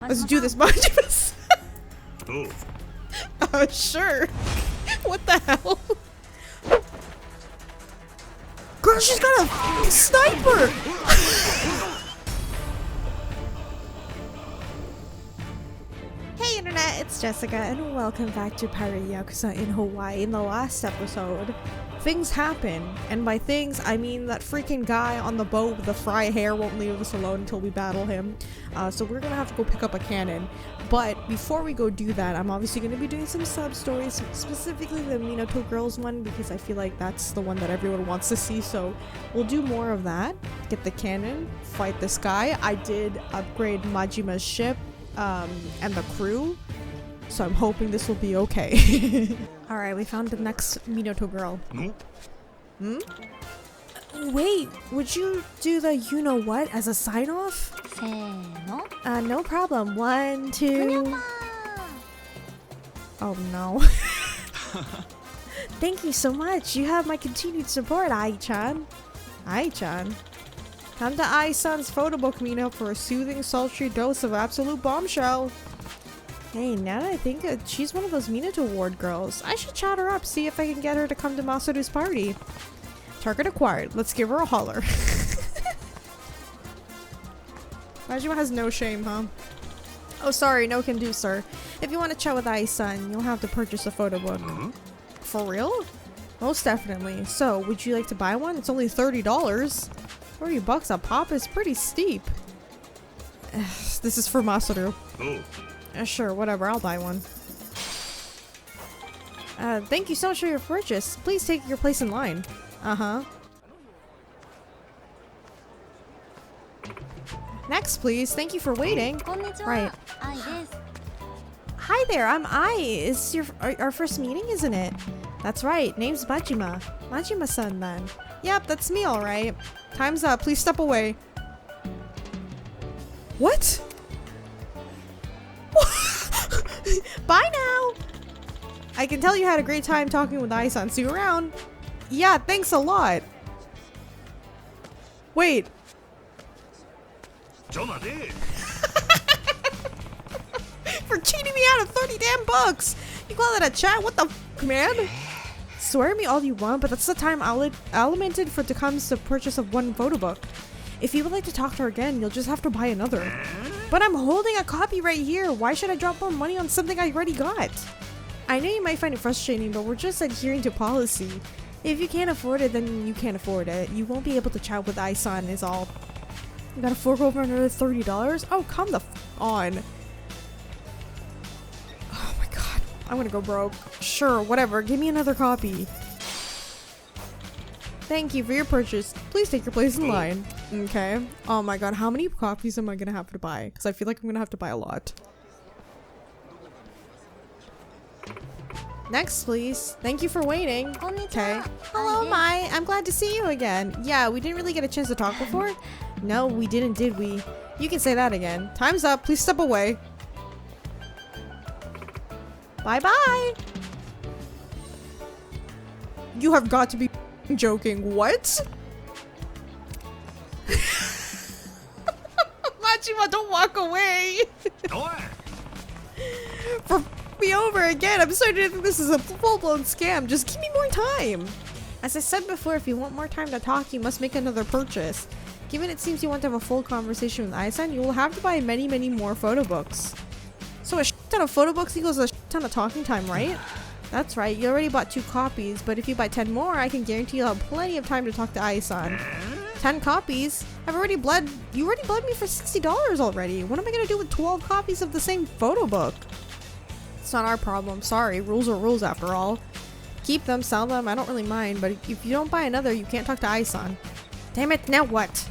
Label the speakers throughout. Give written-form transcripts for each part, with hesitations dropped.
Speaker 1: Let's do this, Majima. Sure. What the hell? Girl, she's got a sniper! Hey internet, it's Jessica and welcome back to Pirate Yakuza in Hawaii. In the last episode, things happen, and by things I mean that freaking guy on the boat with the fry hair won't leave us alone until we battle him. So we're gonna have to go pick up a cannon. But before we go do that, I'm obviously gonna be doing some sub stories, specifically the Minato girls one, because I feel like that's the one that everyone wants to see. So we'll do more of that. Get the cannon, fight this guy. I did upgrade Majima's ship and the crew, so I'm hoping this will be okay. Alright, we found the next Minato girl. Wait, would you do the you-know-what as a sign-off? No problem. 1, 2... Oh no. Thank you so much. You have my continued support, Ai-chan. Ai-chan? Come to Ai-san's photo book, Mina, for a soothing, sultry dose of absolute bombshell. Hey, now that I think it, she's one of those Minato ward girls. I should chat her up, see if I can get her to come to Masaru's party. Target acquired. Let's give her a holler. Majima has no shame, huh? Oh, sorry, no can do, sir. If you want to chat with Ai-san, you'll have to purchase a photo book. For real? Most definitely. So, would you like to buy one? It's only $30. $40 a pop is pretty steep. This is for Masaru. Sure, whatever, I'll buy one. Thank you so much for your purchase. Please take your place in line. Next, please. Thank you for waiting. Right. Hi there, I'm Ai. It's our first meeting, isn't it? That's right. Name's Majima. Majima-san, then. Yep, that's me, alright. Time's up. Please step away. What? Bye now! I can tell you had a great time talking with Ai-san. See you around. Yeah, thanks a lot. Wait. For cheating me out of 30 damn bucks! You call that a chat? What the f, man? Swear at me all you want, but that's the time allocated for to comes the purchase of one photo book. If you would like to talk to her again, you'll just have to buy another. But I'm holding a copy right here. Why should I drop more money on something I already got? I know you might find it frustrating, but we're just adhering to policy. If you can't afford it, then you can't afford it. You won't be able to chat with Ai-san is all. You gotta fork over another $30? Oh, come the f on. Oh my god. I'm gonna go broke. Sure, whatever. Give me another copy. Thank you for your purchase. Please take your place in line. Okay. Oh my god, how many copies am I gonna have to buy? Because I feel like I'm gonna have to buy a lot. Next, please. Thank you for waiting. Okay. Hello, Mai. I'm glad to see you again. Yeah, we didn't really get a chance to talk before. No, we didn't, did we? You can say that again. Time's up. Please step away. Bye-bye. You have got to be joking. What? Majima, don't walk away. For me over again. I'm starting to think this is a full-blown scam. Just give me more time. As I said before, if you want more time to talk, you must make another purchase. Given it seems you want to have a full conversation with Ai-san, you will have to buy many, many more photo books. So a ton of photo books equals a ton of talking time, right? That's right, you already bought 2 copies, but if you buy 10 more, I can guarantee you'll have plenty of time to talk to Ai-san. 10 copies? You already bled me for $60 already. What am I gonna do with 12 copies of the same photo book? It's not our problem, sorry. Rules are rules after all. Keep them, sell them, I don't really mind, but if you don't buy another, you can't talk to Ai-san. Damn it, now what?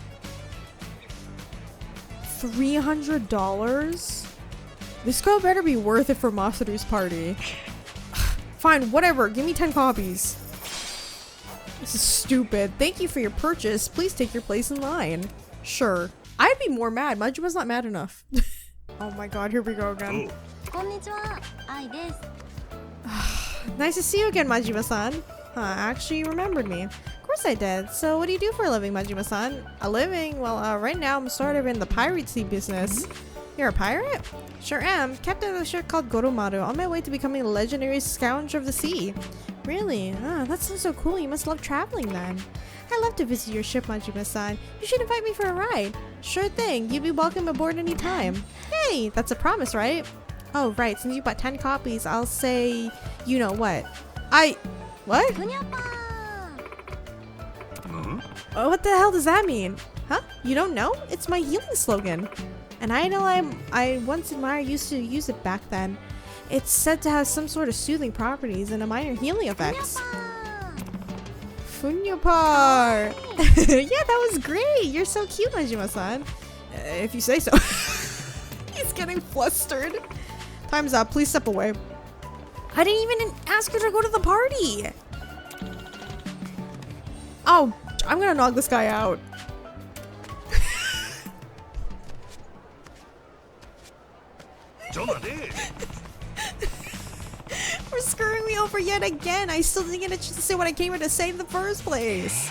Speaker 1: $300? This girl better be worth it for Masaru's party. Fine, whatever. Give me 10 copies. This is stupid. Thank you for your purchase. Please take your place in line. Sure. I'd be more mad. Majima's not mad enough. Oh my god, here we go again. Nice to see you again, Majima-san. Actually, you remembered me. Of course I did. So what do you do for a living, Majima-san? A living? Well, right now I'm sort of in the piracy business. You're a pirate? Sure am. Captain of a ship called Goro Majima, on my way to becoming a legendary scoundrel of the sea. Really? Ah, that sounds so cool. You must love traveling then. I'd love to visit your ship, Majima-san. You should invite me for a ride. Sure thing. You'd be welcome aboard any time. Hey, that's a promise, right? Oh, right. Since you bought 10 copies, I'll say... You know what? What? Oh, what the hell does that mean? Huh? You don't know? It's my healing slogan. And I know I once admired used to use it back then. It's said to have some sort of soothing properties and a minor healing effects. Funyapar! Yeah, that was great! You're so cute, Majima-san. If you say so. He's getting flustered. Time's up. Please step away. I didn't even ask her to go to the party! Oh, I'm gonna knock this guy out. We're screwing me over yet again. I still didn't get a chance to say what I came here to say in the first place.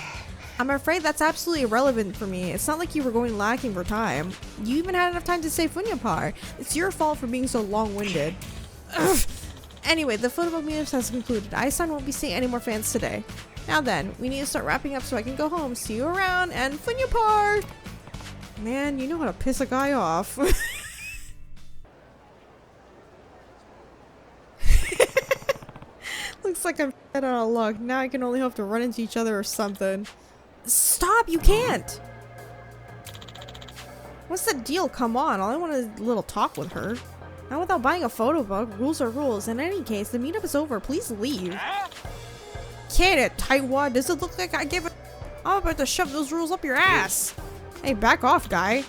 Speaker 1: I'm afraid that's absolutely irrelevant for me. It's not like you were going lacking for time. You even had enough time to say Funyapar. It's your fault for being so long-winded. Anyway, the photo meetup has concluded. I-san won't be seeing any more fans today. Now then, we need to start wrapping up so I can go home. See you around and Funyapar! Man, you know how to piss a guy off. Looks like I'm out of luck. Now I can only hope to run into each other or something. Stop! You can't! What's the deal? Come on. All I want is a little talk with her. Not without buying a photo book. Rules are rules. In any case, the meetup is over. Please leave. Can't it, tightwad? Does it look like I give a... I'm about to shove those rules up your ass. Hey, back off, guy.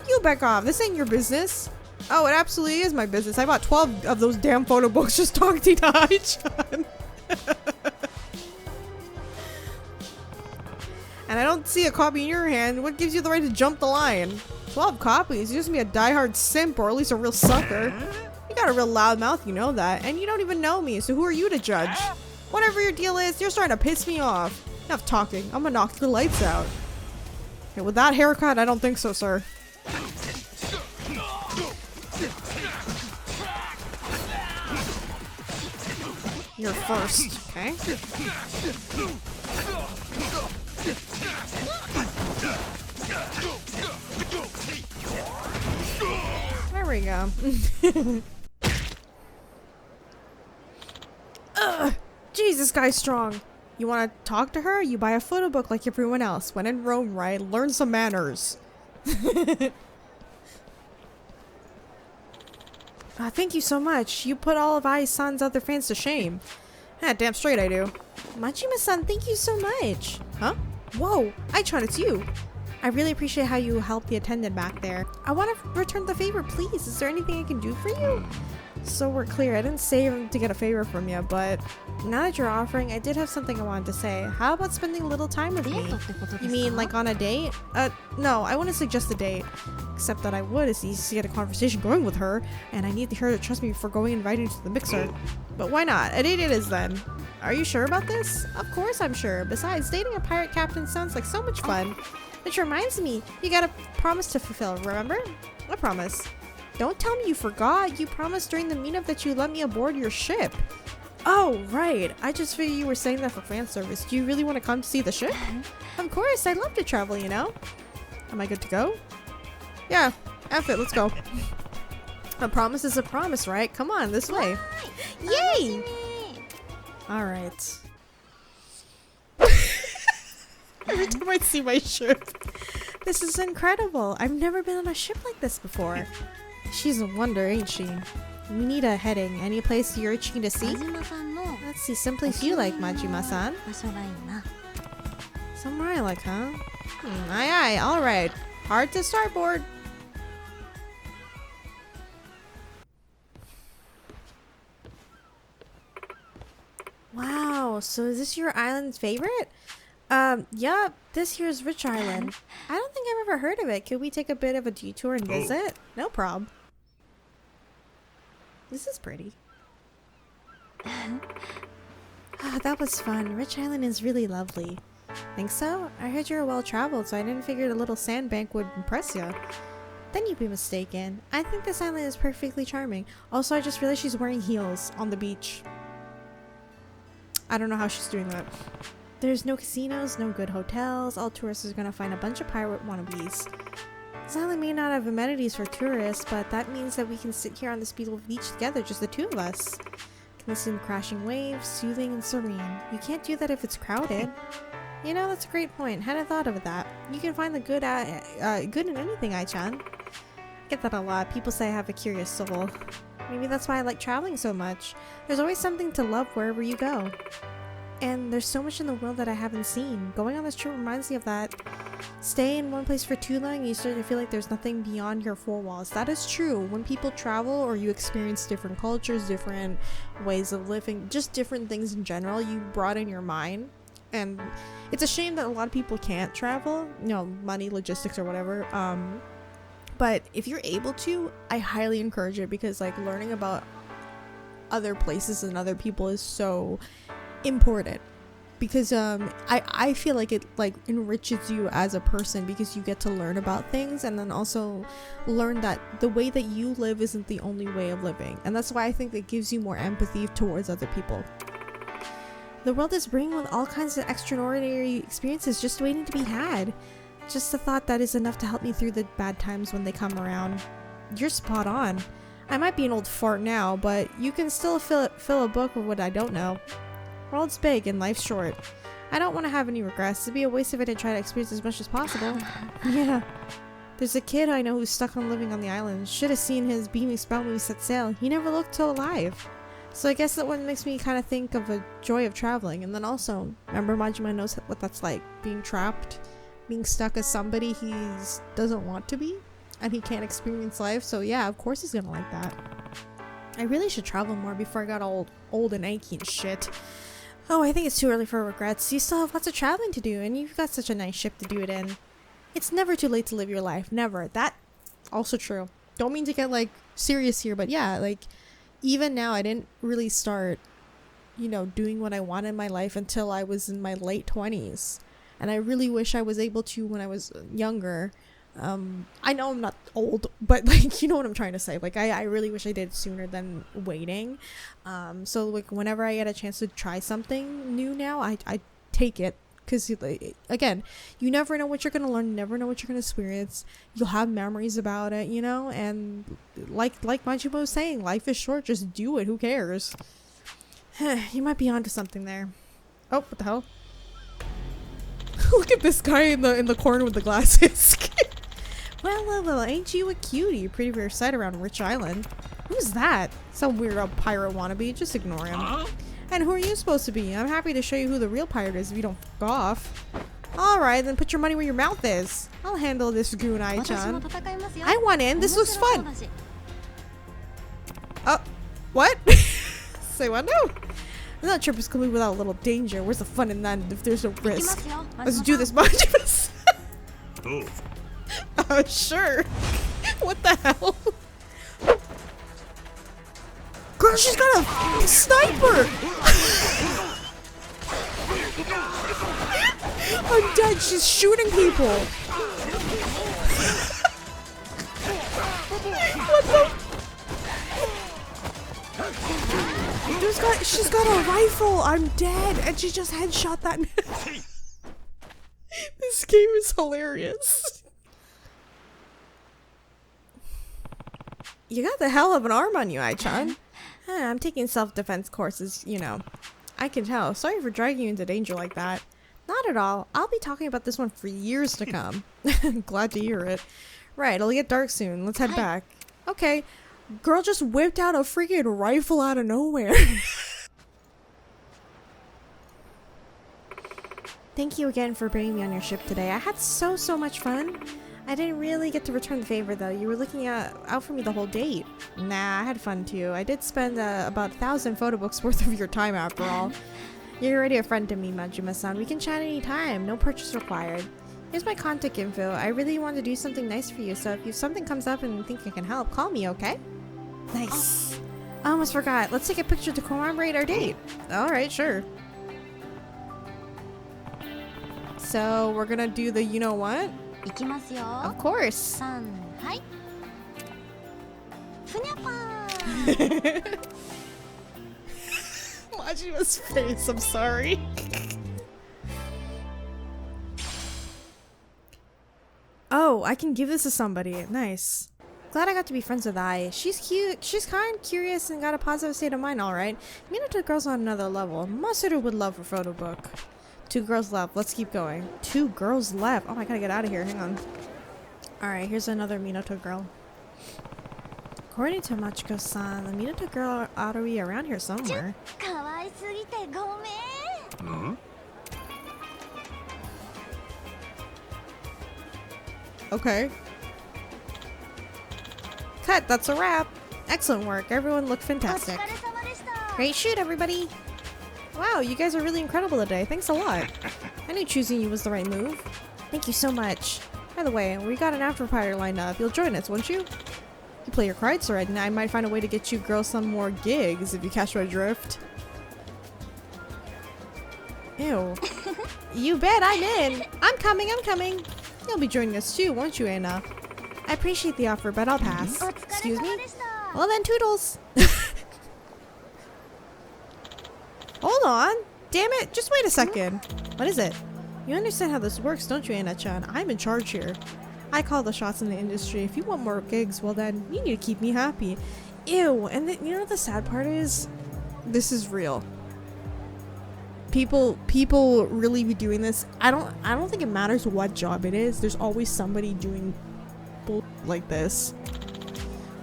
Speaker 1: You back off. This ain't your business. Oh, it absolutely is my business. I bought 12 of those damn photo books just talking to Ai-chan. And I don't see a copy in your hand. What gives you the right to jump the line? 12 copies? You just be a diehard simp or at least a real sucker. You got a real loud mouth, you know that. And you don't even know me, so who are you to judge? Whatever your deal is, you're starting to piss me off. Enough talking. I'm gonna knock the lights out. Okay, with that haircut, I don't think so, sir. You're first, okay? There we go. Ugh! Jeez, this guy's strong. You want to talk to her? You buy a photo book like everyone else. When in Rome, right? Learn some manners. Thank you so much. You put all of Ai-san's other fans to shame. Yeah, damn straight I do. Majima-san, thank you so much. Huh? Whoa, Ai-chan, it's you. I really appreciate how you helped the attendant back there. I want to return the favor, please. Is there anything I can do for you? So we're clear, I didn't say to get a favor from you, but now that you're offering, I did have something I wanted to say. How about spending a little time with me? You mean like on a date? No, I wouldn't suggest a date. Except that I would is easy to get a conversation going with her, and I need her to trust me before going and inviting her to the mixer. But why not? A date it is then. Are you sure about this? Of course I'm sure. Besides, dating a pirate captain sounds like so much fun. Which reminds me, you got a promise to fulfill, remember? What promise? Don't tell me you forgot. You promised during the meetup that you'd let me aboard your ship. Oh, right. I just figured you were saying that for fan service. Do you really want to come to see the ship? Of course. I'd love to travel, you know. Am I good to go? Yeah. F it. Let's go. A promise is a promise, right? Come on, this way. Yay! Alright. Every time I see my ship. This is incredible. I've never been on a ship like this before. She's a wonder, ain't she? We need a heading. Any place you're itching to see? Let's see, someplace you like, Majima-san. Somewhere I like, huh? Aye aye, alright. Hard to starboard. Wow, so is this your island's favorite? Yup, this here's Rich Island. I don't think I've ever heard of it. Could we take a bit of a detour and visit? No prob. This is pretty. That was fun. Rich Island is really lovely. Think so? I heard you're well traveled, so I didn't figure the little sandbank would impress you. Then you'd be mistaken. I think this island is perfectly charming. Also, I just realized she's wearing heels on the beach. I don't know how she's doing that. There's no casinos, no good hotels. All tourists are gonna find a bunch of pirate wannabes. This island may not have amenities for tourists, but that means that we can sit here on this beautiful beach together, just the two of us. Can listen to crashing waves, soothing and serene. You can't do that if it's crowded. You know, that's a great point. Hadn't thought of that. You can find the good in anything, Ai-chan. I get that a lot. People say I have a curious soul. Maybe that's why I like traveling so much. There's always something to love wherever you go. And there's so much in the world that I haven't seen. Going on this trip reminds me of that. Stay in one place for too long and you start to feel like there's nothing beyond your four walls. That is true. When people travel or you experience different cultures, different ways of living, just different things in general, you broaden your mind. And it's a shame that a lot of people can't travel, you know, money, logistics, or whatever. But if you're able to, I highly encourage it, because like learning about other places and other people is so important. Because I feel like it like enriches you as a person, because you get to learn about things and then also learn that the way that you live isn't the only way of living. And that's why I think it gives you more empathy towards other people. The world is brimming with all kinds of extraordinary experiences just waiting to be had. Just the thought that is enough to help me through the bad times when they come around. You're spot on. I might be an old fart now, but you can still fill a book with what I don't know. World's big and life's short. I don't want to have any regrets. It'd be a waste if I didn't try to experience as much as possible. Yeah. There's a kid I know who's stuck on living on the island. Should have seen his beaming spout when we set sail. He never looked so alive. So I guess that one makes me kind of think of a joy of traveling. And then also, remember Majima knows what that's like. Being trapped, being stuck as somebody he doesn't want to be. And he can't experience life. So yeah, of course he's gonna like that. I really should travel more before I got old and achy and shit. Oh, I think it's too early for regrets. You still have lots of traveling to do, and you've got such a nice ship to do it in. It's never too late to live your life. Never. That also true. Don't mean to get like serious here, but yeah, like even now I didn't really start, you know, doing what I want in my life until I was in my late 20s. And I really wish I was able to when I was younger. I know I'm not old, but like, you know what I'm trying to say. Like, I really wish I did sooner than waiting. So like whenever I get a chance to try something new now, I take it. Because again, you never know what you're going to learn, you never know what you're going to experience. You'll have memories about it, you know, and like Majima was saying, life is short, just do it, who cares? You might be onto something there. Oh, what the hell? Look at this guy in the corner with the glasses. Well, ain't you a cutie? Pretty rare sight around Rich Island. Who's that? Some weirdo pirate wannabe. Just ignore him. And who are you supposed to be? I'm happy to show you who the real pirate is if you don't fuck off. Alright, then put your money where your mouth is. I'll handle this goon, Ai-chan. I want in. This looks fun. What? Say what? No. That trip is complete without a little danger. Where's the fun in that if there's no risk? Let's do this, Majima. Sure. What the hell? Girl, she's got a sniper! I'm dead, she's shooting people! What the? She's got a rifle! I'm dead! And she just headshot that man. This game is hilarious. You got the hell of an arm on you, Ai-chan. I'm taking self-defense courses, you know. I can tell. Sorry for dragging you into danger like that. Not at all. I'll be talking about this one for years to come. Glad to hear it. Right, it'll get dark soon. Let's head back. Okay. Girl just whipped out a freaking rifle out of nowhere. Thank you again for bringing me on your ship today. I had so much fun. I didn't really get to return the favor though. You were looking out for me the whole date. Nah, I had fun too. I did spend about 1,000 photo books worth of your time after all. You're already a friend to me, Majima-san. We can chat anytime. No purchase required. Here's my contact info. I really want to do something nice for you, so if something comes up and you think I can help, call me, okay? Nice. I almost forgot. Let's take a picture to commemorate our date. Alright, sure. So, we're gonna do the you know what? Of course. Majima's face, I'm sorry. Oh, I can give this to somebody. Nice. Glad I got to be friends with Ai. She's cute, she's kind, curious, and got a positive state of mind, alright. Minato girl's on another level. Masaru would love her photo book. 2 girls left. Let's keep going. 2 girls left. Oh, I gotta get out of here. Hang on. Alright, here's another Minato girl. According to Machiko-san, the Minato girl ought to be around here somewhere. Okay. Cut, that's a wrap. Excellent work. Everyone looked fantastic. Great shoot, everybody. Wow, you guys are really incredible today. Thanks a lot. I knew choosing you was the right move. Thank you so much. By the way, we got an after party lined up. You'll join us, won't you? You play your cards right, and I might find a way to get you girls some more gigs if you catch my drift. Ew. You bet, I'm in. I'm coming. You'll be joining us too, won't you, Anna? I appreciate the offer, but I'll pass. Excuse me? Well then, toodles. Hold on. Damn it, just wait a second. What is it? You understand how this works, don't you, Anna-chan? I'm in charge here. I call the shots in the industry. If you want more gigs, well then, you need to keep me happy. Ew, and you know what the sad part is? This is real. People really be doing this. I don't think it matters what job it is. There's always somebody doing bull like this.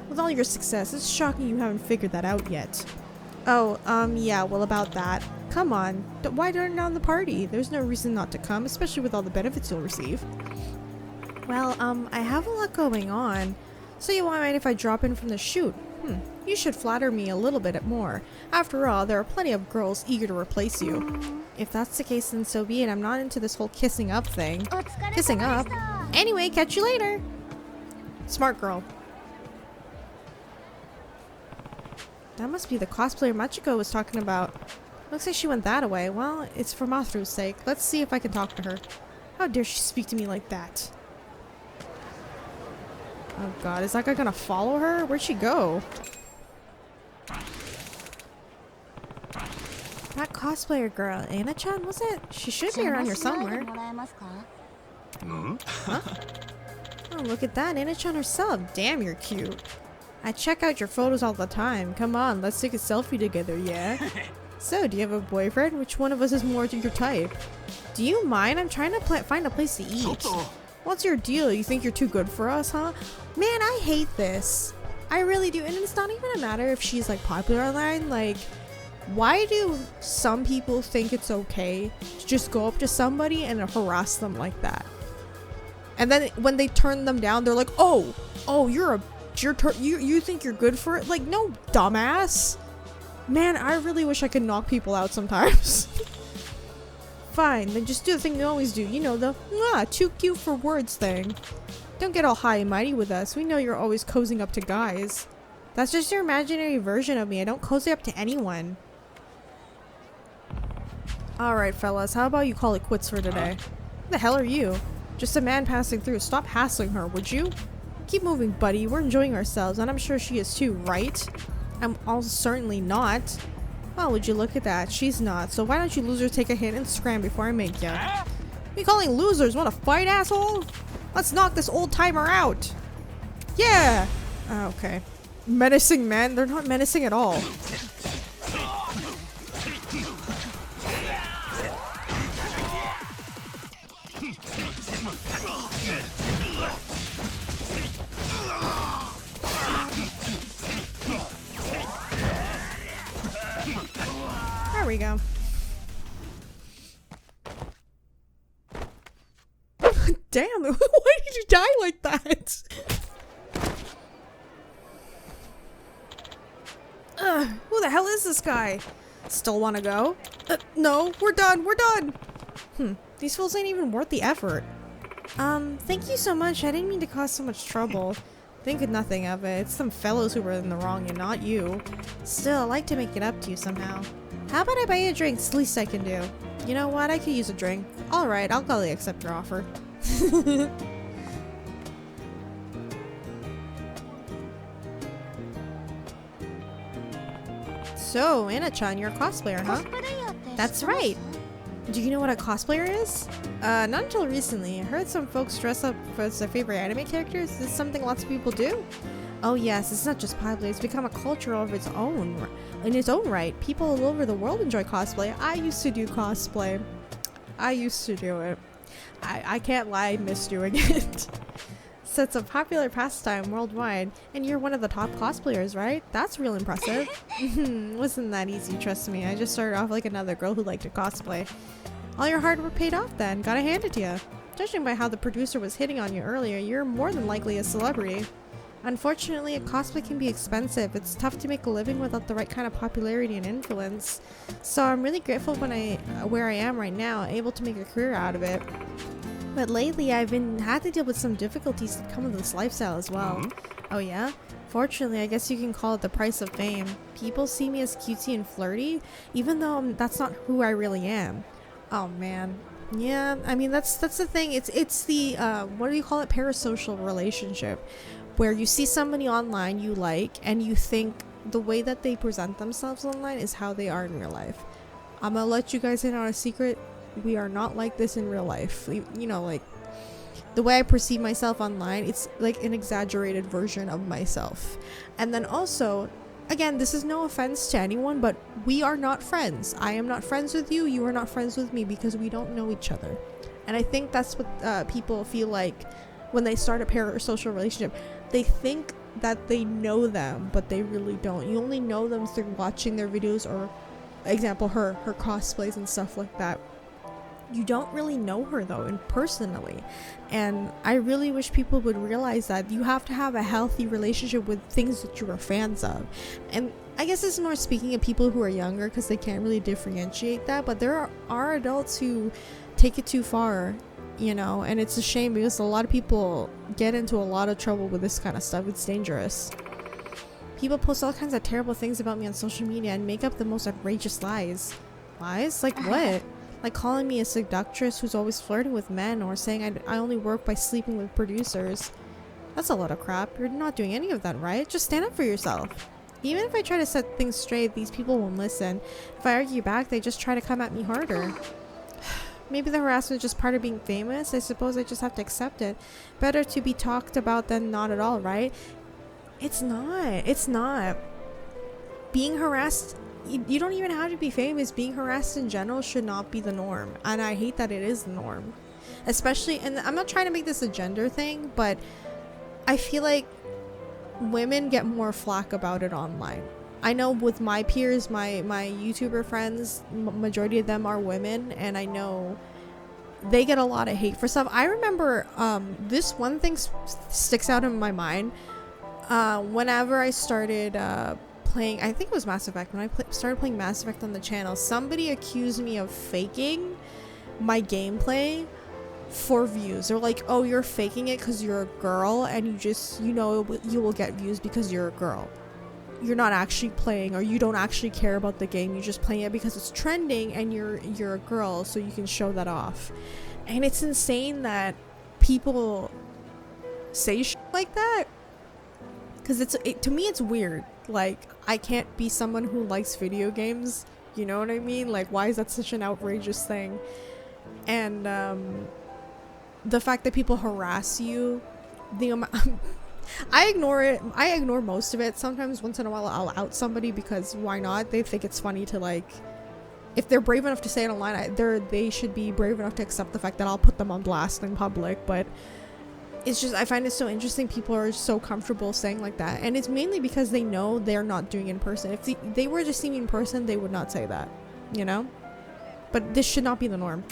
Speaker 1: With all your success, it's shocking you haven't figured that out yet. Oh, yeah, well about that. Come on, why turn down the party? There's no reason not to come, especially with all the benefits you'll receive. Well, I have a lot going on. So you won't mind if I drop in from the shoot? You should flatter me a little bit more. After all, there are plenty of girls eager to replace you. If that's the case, then so be it. I'm not into this whole kissing up thing. Kissing up? Anyway, catch you later. Smart girl. That must be the cosplayer Machiko was talking about. Looks like she went that way. Well, it's for Masaru's sake. Let's see if I can talk to her. How dare she speak to me like that? Oh god, is that guy gonna follow her? Where'd she go? That cosplayer girl, Anna-chan, was it? She should be around here somewhere. Huh? Oh, look at that, Anna-chan herself. Damn, you're cute. I check out your photos all the time. Come on, let's take a selfie together, yeah? So, do you have a boyfriend? Which one of us is more to your type? Do you mind? I'm trying to find a place to eat. What's your deal? You think you're too good for us, huh? Man, I hate this. I really do. And it's not even a matter if she's like popular online. Like, why do some people think it's okay to just go up to somebody and harass them like that? And then when they turn them down, they're like, oh, you think you're good for it? Like, no, dumbass. Man, I really wish I could knock people out sometimes. Fine, then just do the thing you always do. You know, the too cute for words thing. Don't get all high and mighty with us. We know you're always cozying up to guys. That's just your imaginary version of me. I don't cozy up to anyone. Alright, fellas. How about you call it quits for today? Who the hell are you? Just a man passing through. Stop hassling her, would you? Keep moving, buddy. We're enjoying ourselves, and I'm sure she is too, right? I'm almost certainly not. Well, would you look at that? She's not. So why don't you losers take a hit and scram before I make ya? You calling losers? Want to fight, asshole? Let's knock this old timer out. Yeah. Okay. Menacing men? They're not menacing at all. There we go. Damn, why did you die like that? Who the hell is this guy? Still wanna go? No, we're done, these fools ain't even worth the effort. Thank you so much. I didn't mean to cause so much trouble. Think nothing of it. It's some fellows who were in the wrong and not you. Still, I'd like to make it up to you somehow. How about I buy you a drink? It's the least I can do. You know what? I could use a drink. Alright, I'll gladly accept your offer. So, Anna-chan, you're a cosplayer, huh? That's right. Do you know what a cosplayer is? Not until recently. I heard some folks dress up as their favorite anime characters. Is this something lots of people do? Oh yes, it's not just popular, it's become a culture of its own. In its own right, people all over the world enjoy cosplay. I used to do cosplay. I used to do it. I can't lie, I miss doing it. So it's a popular pastime worldwide, and you're one of the top cosplayers, right? That's real impressive. Wasn't that easy, trust me. I just started off like another girl who liked to cosplay. All your hard work paid off then, gotta hand it to you. Judging by how the producer was hitting on you earlier, you're more than likely a celebrity. Unfortunately, a cosplay can be expensive. It's tough to make a living without the right kind of popularity and influence. So I'm really grateful where I am right now, able to make a career out of it. But lately, I've had to deal with some difficulties that come with this lifestyle as well. Oh yeah? Fortunately, I guess you can call it the price of fame. People see me as cutesy and flirty, even though that's not who I really am. Oh man. Yeah, I mean that's the thing. It's the what do you call it? Parasocial relationship, where you see somebody online you like and you think the way that they present themselves online is how they are in real life. I'm gonna let you guys in on a secret. We are not like this in real life. You know, like the way I perceive myself online, it's like an exaggerated version of myself. And then also, again, this is no offense to anyone, but we are not friends. I am not friends with you. You are not friends with me because we don't know each other. And I think that's what people feel like when they start a parasocial relationship. They think that they know them, but they really don't. You only know them through watching their videos or, example, her cosplays and stuff like that. You don't really know her though, and personally. And I really wish people would realize that you have to have a healthy relationship with things that you are fans of. And I guess this is more speaking of people who are younger because they can't really differentiate that, but there are adults who take it too far, you know, and it's a shame because a lot of people get into a lot of trouble with this kind of stuff. It's dangerous. People post all kinds of terrible things about me on social media and make up the most outrageous lies. Lies? Like what? Like calling me a seductress who's always flirting with men, or saying I only work by sleeping with producers. That's a lot of crap. You're not doing any of that, right? Just stand up for yourself. Even if I try to set things straight, these people won't listen. If I argue back, they just try to come at me harder. Maybe the harassment is just part of being famous. I suppose I just have to accept it. Better to be talked about than not at all, right? It's not. It's not. Being harassed, you don't even have to be famous. Being harassed in general should not be the norm. And I hate that it is the norm. Especially, and I'm not trying to make this a gender thing, but I feel like women get more flack about it online. I know with my peers, my YouTuber friends, majority of them are women, and I know they get a lot of hate for stuff. I remember this one thing sticks out in my mind. Whenever I started playing, I think it was Mass Effect, when I started playing Mass Effect on the channel, somebody accused me of faking my gameplay for views. They're like, oh, you're faking it because you're a girl and you know you will get views because you're a girl. You're not actually playing, or you don't actually care about the game. You're just playing it because it's trending and you're a girl, so you can show that off. And it's insane that people say shit like that, because to me it's weird. Like, I can't be someone who likes video games, you know what I mean? Like, why is that such an outrageous thing? And the fact that people harass you, I ignore it. I ignore most of it. Sometimes once in a while I'll out somebody because why not? They think it's funny to, like, if they're brave enough to say it online, they should be brave enough to accept the fact that I'll put them on blast in public. But it's just, I find it so interesting people are so comfortable saying like that, and it's mainly because they know they're not doing it in person. If they were just seeing me in person, they would not say that, you know? But this should not be the norm.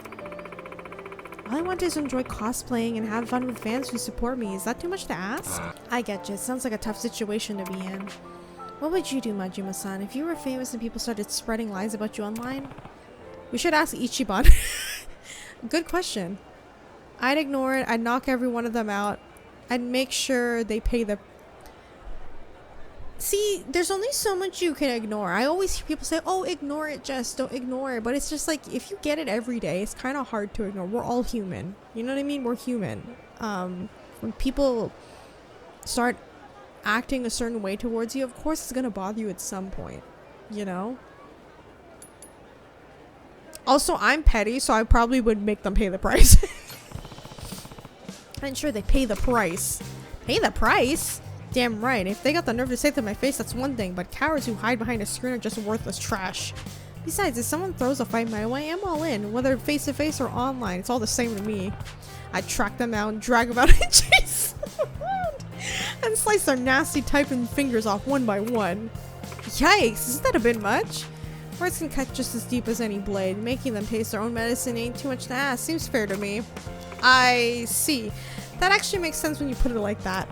Speaker 1: All I want is to enjoy cosplaying and have fun with fans who support me. Is that too much to ask? I get you. It sounds like a tough situation to be in. What would you do, Majima-san, if you were famous and people started spreading lies about you online? We should ask Ichiban. Good question. I'd ignore it. I'd knock every one of them out. I'd make sure they pay the... See, there's only so much you can ignore. I always hear people say, oh, ignore it, Jess, don't ignore it. But it's just like, if you get it every day, it's kind of hard to ignore. We're all human. You know what I mean? We're human. When people start acting a certain way towards you, of course it's going to bother you at some point. You know? Also, I'm petty, so I probably would make them pay the price. I'm sure they pay the price. Pay the price? Damn right. If they got the nerve to say that to my face, that's one thing, but cowards who hide behind a screen are just worthless trash. Besides, if someone throws a fight my way, I'm all in. Whether face-to-face or online, it's all the same to me. I track them out and drag them out and chase them around. And slice their nasty typing fingers off one by one. Yikes, isn't that a bit much? Words can cut just as deep as any blade. Making them taste their own medicine ain't too much to ask. Seems fair to me. I see. That actually makes sense when you put it like that.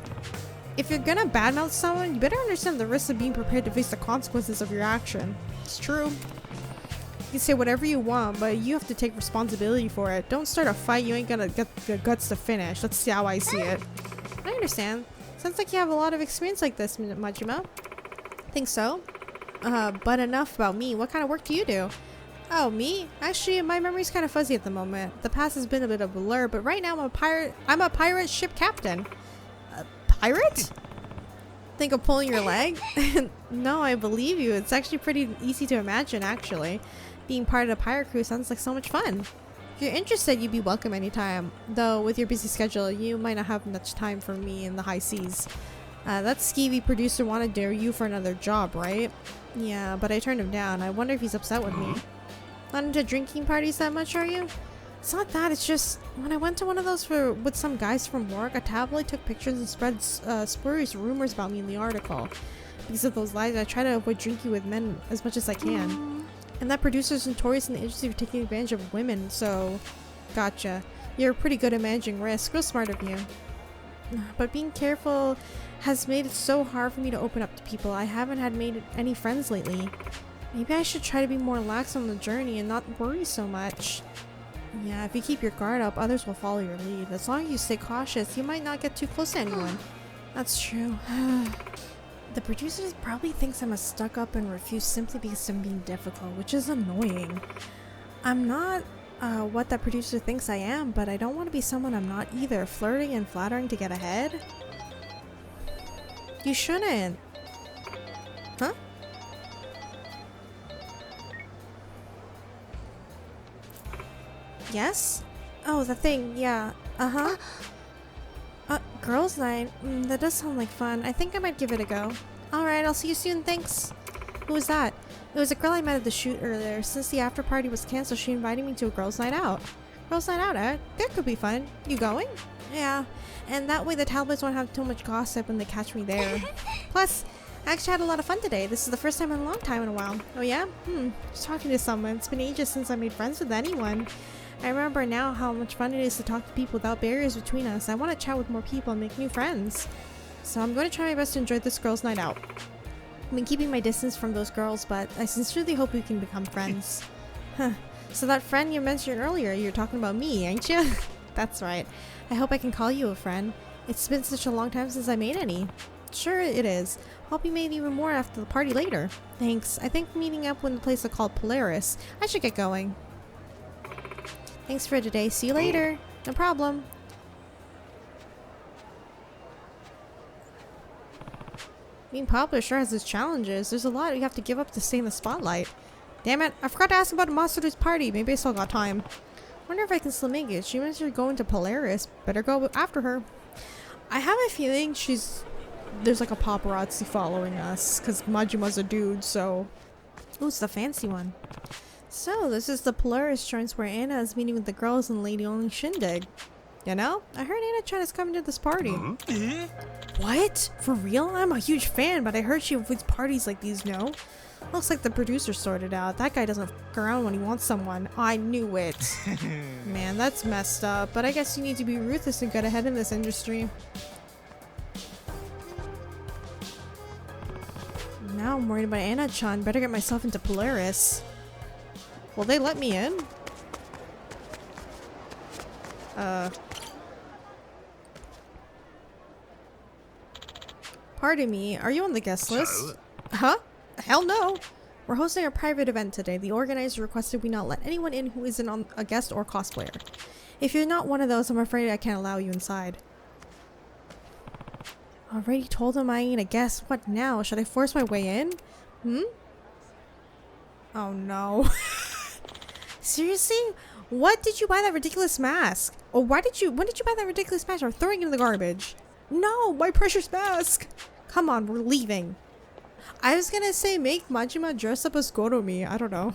Speaker 1: If you're gonna badmouth someone, you better understand the risks of being prepared to face the consequences of your action. It's true. You can say whatever you want, but you have to take responsibility for it. Don't start a fight you ain't gonna get the guts to finish. That's how I see it. I understand. Sounds like you have a lot of experience like this, Majima. Think so? But enough about me. What kind of work do you do? Oh, me? Actually, my memory's kind of fuzzy at the moment. The past has been a bit of a blur, but right now I'm a pirate ship captain. A pirate? Think of pulling your leg? No, I believe you. It's actually pretty easy to imagine, actually. Being part of the pirate crew sounds like so much fun. If you're interested, you'd be welcome anytime. Though, with your busy schedule, you might not have much time for me in the high seas. That skeevy producer wanted you for another job, right? Yeah, but I turned him down. I wonder if he's upset with me. Not into drinking parties that much, are you? It's not that, it's just when I went to one of those with some guys from work, a tabloid took pictures and spread spurious rumors about me in the article. Because of those lies, I try to avoid drinking with men as much as I can. And that producer's notorious in the industry for taking advantage of women, so... Gotcha. You're pretty good at managing risk. Real smart of you. But being careful has made it so hard for me to open up to people. I haven't made any friends lately. Maybe I should try to be more relaxed on the journey and not worry so much. Yeah, if you keep your guard up, others will follow your lead. As long as you stay cautious, you might not get too close to anyone. That's true. The producer probably thinks I'm a stuck-up and refuse simply because I'm being difficult, which is annoying. I'm not what that producer thinks I am, but I don't want to be someone I'm not either. Flirting and flattering to get ahead? You shouldn't. Huh? Yes? Oh, the thing, yeah. Uh-huh. Girls' night? That does sound like fun. I think I might give it a go. Alright, I'll see you soon, thanks. Who was that? It was a girl I met at the shoot earlier. Since the after party was cancelled, she invited me to a girls' night out. Girls' night out, eh? That could be fun. You going? Yeah. And that way the tabloids won't have too much gossip when they catch me there. Plus, I actually had a lot of fun today. This is the first time in a long time in a while. Oh yeah? Just talking to someone. It's been ages since I made friends with anyone. I remember now how much fun it is to talk to people without barriers between us. I want to chat with more people and make new friends. So I'm going to try my best to enjoy this girls' night out. I've been keeping my distance from those girls, but I sincerely hope we can become friends. Huh. So that friend you mentioned earlier, you're talking about me, ain't you? That's right. I hope I can call you a friend. It's been such a long time since I made any. Sure it is. Hope you made even more after the party later. Thanks. I think meeting up in the place called Polaris. I should get going. Thanks for today. See you later. No problem. Being popular sure has its challenges. There's a lot you have to give up to stay in the spotlight. Damn it, I forgot to ask about Masaru's party. Maybe I still got time. Wonder if I can still make it. She mentioned going to Polaris. Better go after her. I have a feeling there's like a paparazzi following us. Because Majima's a dude, so... Ooh, it's the fancy one. So, this is the Polaris joints where Anna is meeting with the girls in Lady Only Shindig. You know? I heard Anna Chan is coming to this party. What? For real? I'm a huge fan, but I heard she avoids parties like these, no? Looks like the producer sorted out. That guy doesn't fuck around when he wants someone. I knew it. Man, that's messed up. But I guess you need to be ruthless and get ahead in this industry. Now I'm worried about Anna Chan. Better get myself into Polaris. Will they let me in? Pardon me, are you on the guest list? Huh? Hell no! We're hosting a private event today. The organizer requested we not let anyone in who isn't a guest or cosplayer. If you're not one of those, I'm afraid I can't allow you inside. Already told him I ain't a guest. What now? Should I force my way in? Oh no. Seriously? What did you buy that ridiculous mask? Or when did you buy that ridiculous mask? Or throwing it in the garbage? No, my precious mask. Come on, we're leaving. I was gonna say make Majima dress up as Goromi. I don't know.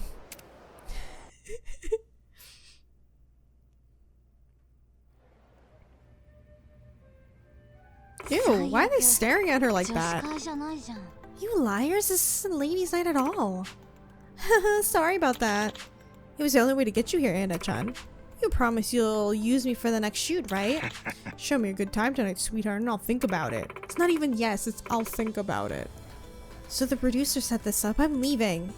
Speaker 1: Ew, why are they staring at her like that? You liars, this isn't ladies' night at all. Sorry about that. It was the only way to get you here, Anna-chan. You promise you'll use me for the next shoot, right? Show me a good time tonight, sweetheart, and I'll think about it. It's not even yes, it's I'll think about it. So the producer set this up. I'm leaving.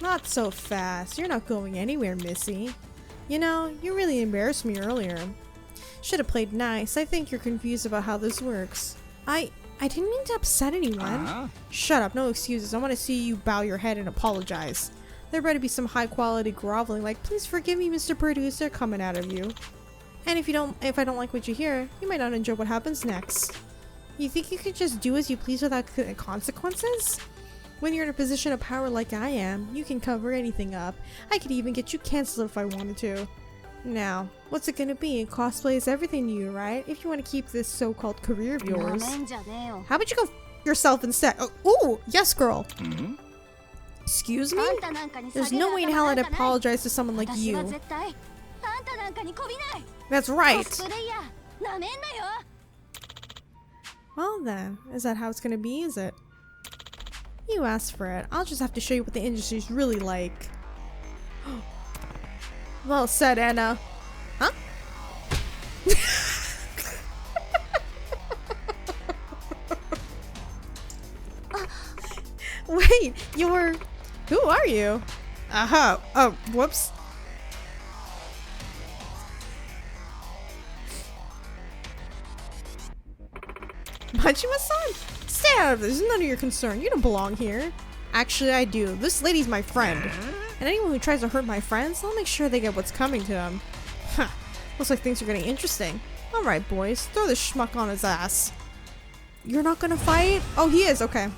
Speaker 1: Not so fast. You're not going anywhere, Missy. You know, you really embarrassed me earlier. Should have played nice. I think you're confused about how this works. I didn't mean to upset anyone. Shut up, no excuses. I want to see you bow your head and apologize. There better be some high quality groveling like, please forgive me, Mr. Producer, coming out of you. And if I don't like what you hear, you might not enjoy what happens next. You think you could just do as you please without consequences? When you're in a position of power like I am, you can cover anything up. I could even get you canceled if I wanted to. Now, what's it gonna be? Cosplay is everything to you, right? If you want to keep this so-called career of yours. How about you go f yourself instead? Oh, yes, girl. Excuse me? There's no way in hell I'd apologize to someone like you. That's right. Well then, is that how it's gonna be, is it? You asked for it. I'll just have to show you what the industry's really like. Well said, Anna. Huh? Wait, you're... Who are you? Aha. Oh, whoops. Majima-san? Stay out of this. It's none of your concern. You don't belong here. Actually, I do. This lady's my friend. And anyone who tries to hurt my friends, I'll make sure they get what's coming to them. Huh. Looks like things are getting interesting. Alright, boys. Throw this schmuck on his ass. You're not gonna fight? Oh, he is. Okay.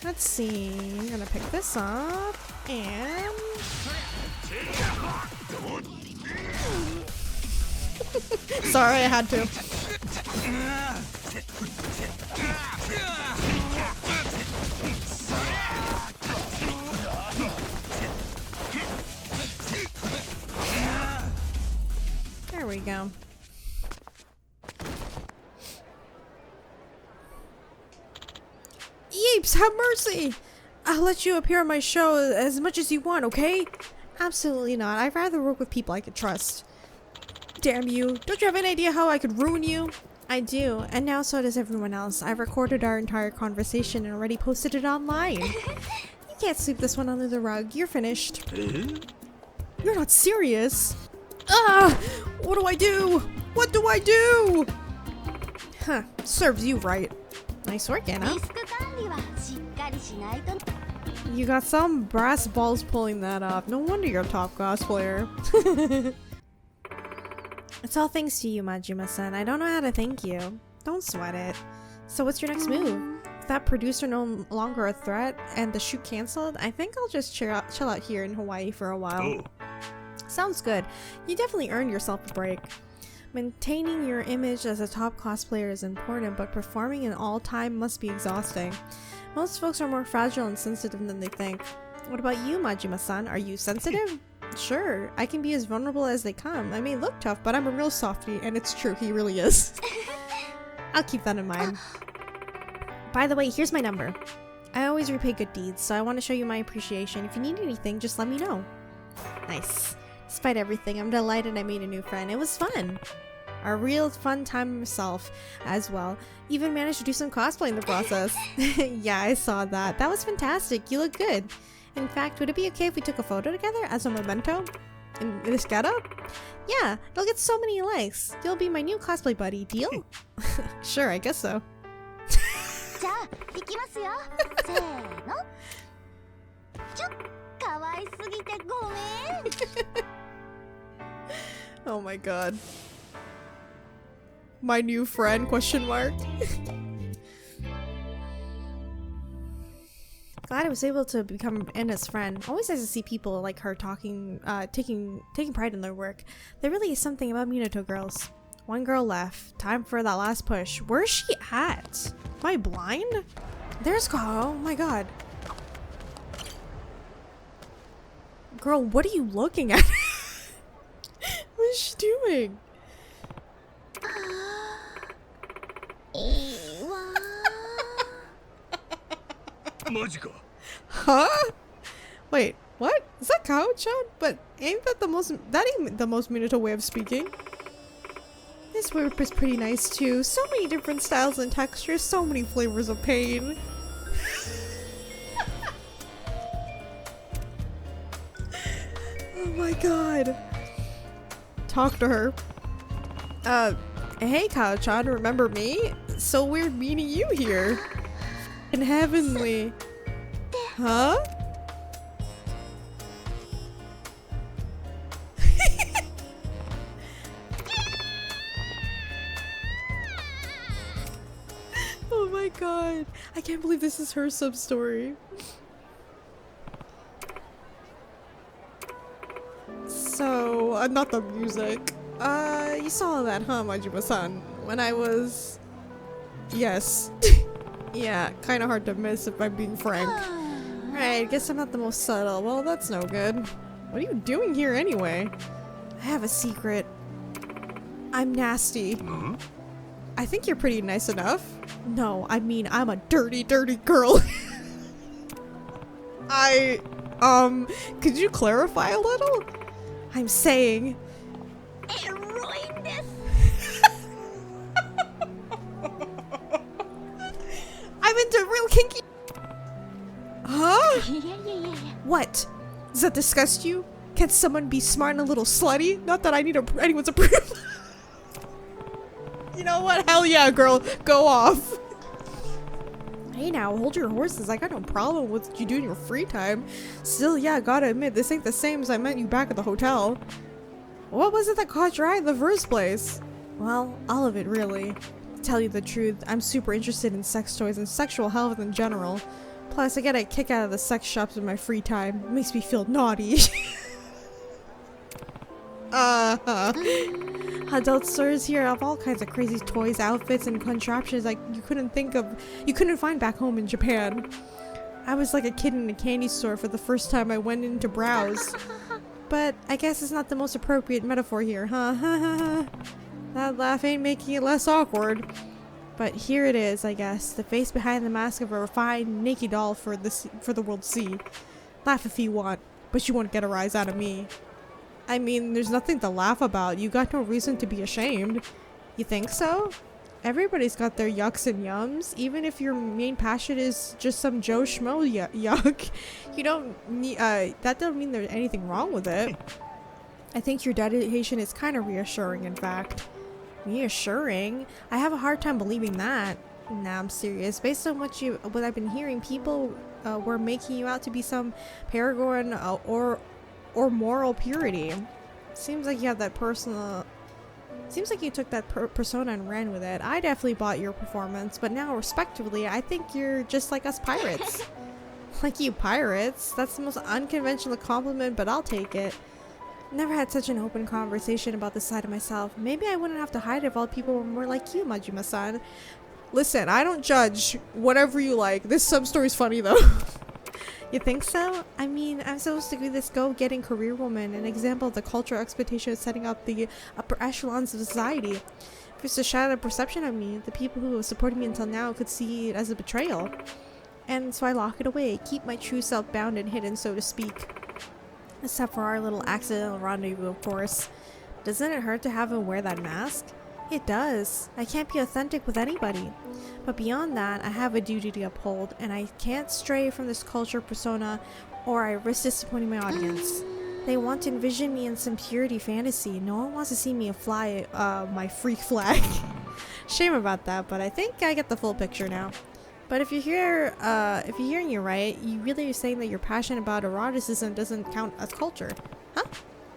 Speaker 1: Let's see. I'm gonna pick this up. And... Sorry, I had to. There we go. Yeeps, have mercy! I'll let you appear on my show as much as you want, okay? Absolutely not. I'd rather work with people I could trust. Damn you. Don't you have any idea how I could ruin you? I do, and now so does everyone else. I've recorded our entire conversation and already posted it online. You can't sweep this one under the rug. You're finished. You're not serious? Ah! What do I do? What do I do? Huh, serves you right. Nice work, Anna. You got some brass balls pulling that off. No wonder you're a top cosplayer. It's all thanks to you, Majima-san. I don't know how to thank you. Don't sweat it. So what's your next move? If that producer no longer a threat and the shoot cancelled, I think I'll just chill out here in Hawaii for a while. Sounds good. You definitely earned yourself a break. Maintaining your image as a top cosplayer is important, but performing in all time must be exhausting. Most folks are more fragile and sensitive than they think. What about you, Majima-san? Are you sensitive? Sure, I can be as vulnerable as they come. I may look tough, but I'm a real softie, and it's true, he really is. I'll keep that in mind. By the way, here's my number. I always repay good deeds, so I want to show you my appreciation. If you need anything, just let me know. Nice. Despite everything, I'm delighted I made a new friend. It was fun. A real fun time myself as well. Even managed to do some cosplay in the process. Yeah, I saw that. That was fantastic. You look good. In fact, would it be okay if we took a photo together as a memento? In this getup? Yeah, it'll get so many likes. You'll be my new cosplay buddy. Deal? Sure, I guess so. Oh my god. My new friend, question mark. Glad I was able to become Anna's friend. Always nice to see people like her taking pride in their work. There really is something about Minato girls. One girl left. Time for that last push. Where's she at? Am I blind? There's oh my god. Girl, what are you looking at? What is she doing? Huh? Wait, what? Is that Kao-chan? But ain't that ain't the most Minato way of speaking? This whip is pretty nice too. So many different styles and textures, so many flavors of pain. Oh my god. Talk to her. Hey Kao-chan, remember me? So weird meeting you here. And heavenly. Huh? Oh my god. I can't believe this is her sub-story. So, not the music. You saw that, huh, Majima-san? When I was... Yes. Yeah, kinda hard to miss if I'm being frank. Right, guess I'm not the most subtle. Well, that's no good. What are you doing here anyway? I have a secret. I'm nasty. I think you're pretty nice enough. No, I mean, I'm a dirty, dirty girl. Could you clarify a little? I'm saying... I'm into real kinky... Huh? What? Does that disgust you? Can someone be smart and a little slutty? Not that I need anyone's approval. You know what? Hell yeah, girl. Go off. Hey now, hold your horses. I got no problem with what you do in your free time. Still, yeah, gotta admit, this ain't the same as I met you back at the hotel. What was it that caught your eye in the first place? Well, all of it, really. To tell you the truth, I'm super interested in sex toys and sexual health in general. Plus, I get a kick out of the sex shops in my free time. It makes me feel naughty. Adult stores here have all kinds of crazy toys, outfits, and contraptions like you couldn't find back home in Japan. I was like a kid in a candy store for the first time I went in to browse. But I guess it's not the most appropriate metaphor here, huh? That laugh ain't making it less awkward. But here it is, I guess. The face behind the mask of a refined, naked doll for the world to see. Laugh if you want, but you won't get a rise out of me. I mean, there's nothing to laugh about. You got no reason to be ashamed. You think so? Everybody's got their yucks and yums. Even if your main passion is just some Joe Schmo yuck, you don't need, that doesn't mean there's anything wrong with it. I think your dedication is kind of reassuring, in fact. Reassuring? I have a hard time believing that. Nah, I'm serious. Based on what I've been hearing, people were making you out to be some paragon or moral purity. Seems like you have that personal... Seems like you took that persona and ran with it. I definitely bought your performance, but now, respectively, I think you're just like us pirates. Like you pirates? That's the most unconventional compliment, but I'll take it. Never had such an open conversation about this side of myself. Maybe I wouldn't have to hide it if all people were more like you, Majima-san. Listen, I don't judge. Whatever you like. This sub-story's funny, though. You think so? I mean, I'm supposed to be this go-getting career woman, an example of the cultural expectation of setting up the upper echelons of society. If it's a shattered perception of me, the people who have supported me until now could see it as a betrayal. And so I lock it away, keep my true self bound and hidden, so to speak. Except for our little accidental rendezvous, of course. Doesn't it hurt to have him wear that mask? It does. I can't be authentic with anybody. But beyond that, I have a duty to uphold, and I can't stray from this culture persona or I risk disappointing my audience. They want to envision me in some purity fantasy. No one wants to see me fly my freak flag. Shame about that, but I think I get the full picture now. But if you're hearing you right, you really are saying that your passion about eroticism doesn't count as culture, huh?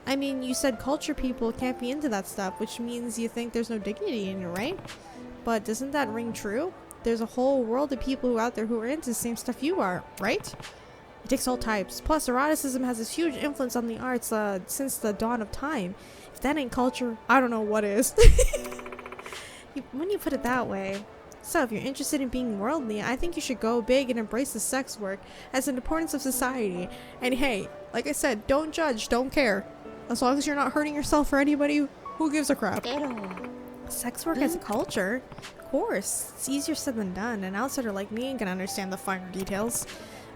Speaker 1: I mean, you said culture people can't be into that stuff, which means you think there's no dignity in it, right? But doesn't that ring true? there's a whole world of people who out there who are into the same stuff you are, right? It takes all types. Plus, eroticism has this huge influence on the arts since the dawn of time. If that ain't culture, I don't know what is. When you put it that way. So, if you're interested in being worldly, I think you should go big and embrace the sex work as an importance of society. And hey, like I said, don't judge, don't care. As long as you're not hurting yourself or anybody, who gives a crap? Sex work as a culture? Of course, it's easier said than done. An outsider like me ain't gonna understand the finer details.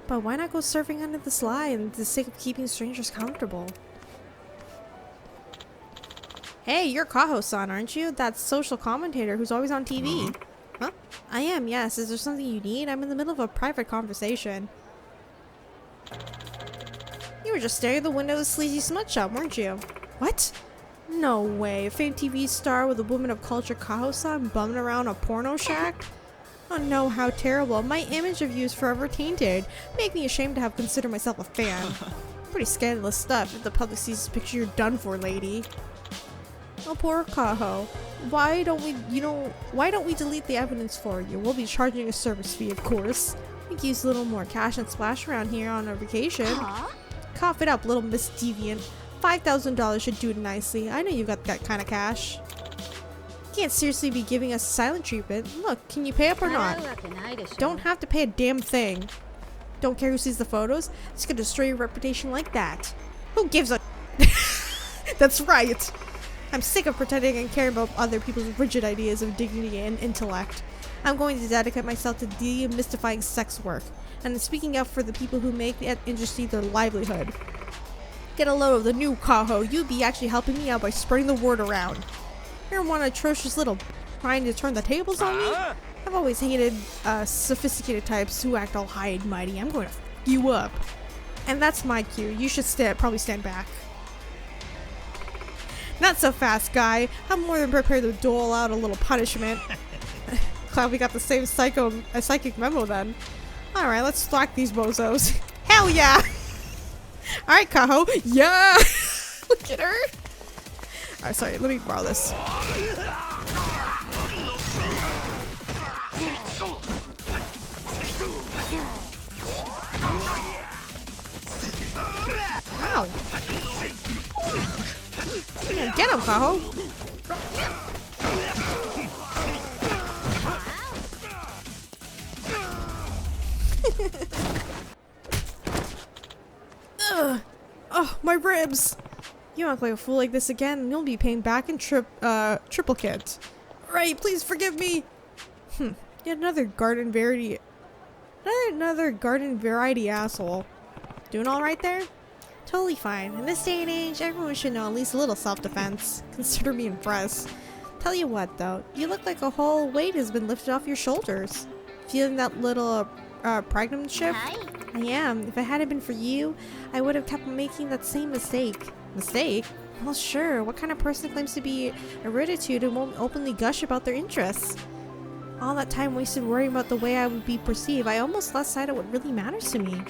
Speaker 1: But why not go surfing under the sly and for the sake of keeping strangers comfortable? Hey, you're Kaho-san, aren't you? That social commentator who's always on TV. Huh? I am, yes. Is there something you need? I'm in the middle of a private conversation. You were just staring at the window of the sleazy smut shop, weren't you? What? No way. A famed TV star with a woman of culture Kaho-san bumming around a porno shack? Oh no, how terrible. My image of you is forever tainted. Make me ashamed to have considered myself a fan. Pretty scandalous stuff. If the public sees this picture, you're done for, lady. Oh, poor Kaho. Why don't we delete the evidence for you? We'll be charging a service fee, of course. We could use a little more cash and splash around here on our vacation. Cough it up, little Miss Deviant. $5,000 should do it nicely. I know you got that kind of cash. You can't seriously be giving us silent treatment. Look, can you pay up or not? Don't have to pay a damn thing. Don't care who sees the photos. It's gonna destroy your reputation like that. Who gives a... That's right. I'm sick of pretending and caring about other people's rigid ideas of dignity and intellect. I'm going to dedicate myself to demystifying sex work, and speaking up for the people who make that industry their livelihood. Get a load of the new Kaho. You'd be actually helping me out by spreading the word around. You're one atrocious little trying to turn the tables on me? I've always hated sophisticated types who act all high and mighty. I'm going to f you up. And that's my cue. You should probably stand back. Not so fast, guy. I'm more than prepared to dole out a little punishment. Glad we got the same psychic memo then. Alright, let's thwack these bozos. Hell yeah! Alright, Kaho. Yeah! Look at her. Alright, sorry. Let me borrow this. Wow. Yeah, get him, Kaho. Ugh. Oh, my ribs. You act like a fool like this again, and you'll be paying back in triplicate. Right, please forgive me. Yet another garden variety asshole. Doing all right there? Totally fine. In this day and age, everyone should know at least a little self-defense. Consider me impressed. Tell you what, though, you look like a whole weight has been lifted off your shoulders. Feeling that little pregnant shift? I am. If it hadn't been for you, I would have kept making that same mistake. Mistake? Well, sure. What kind of person claims to be erudite and won't openly gush about their interests? All that time wasted worrying about the way I would be perceived, I almost lost sight of what really matters to me.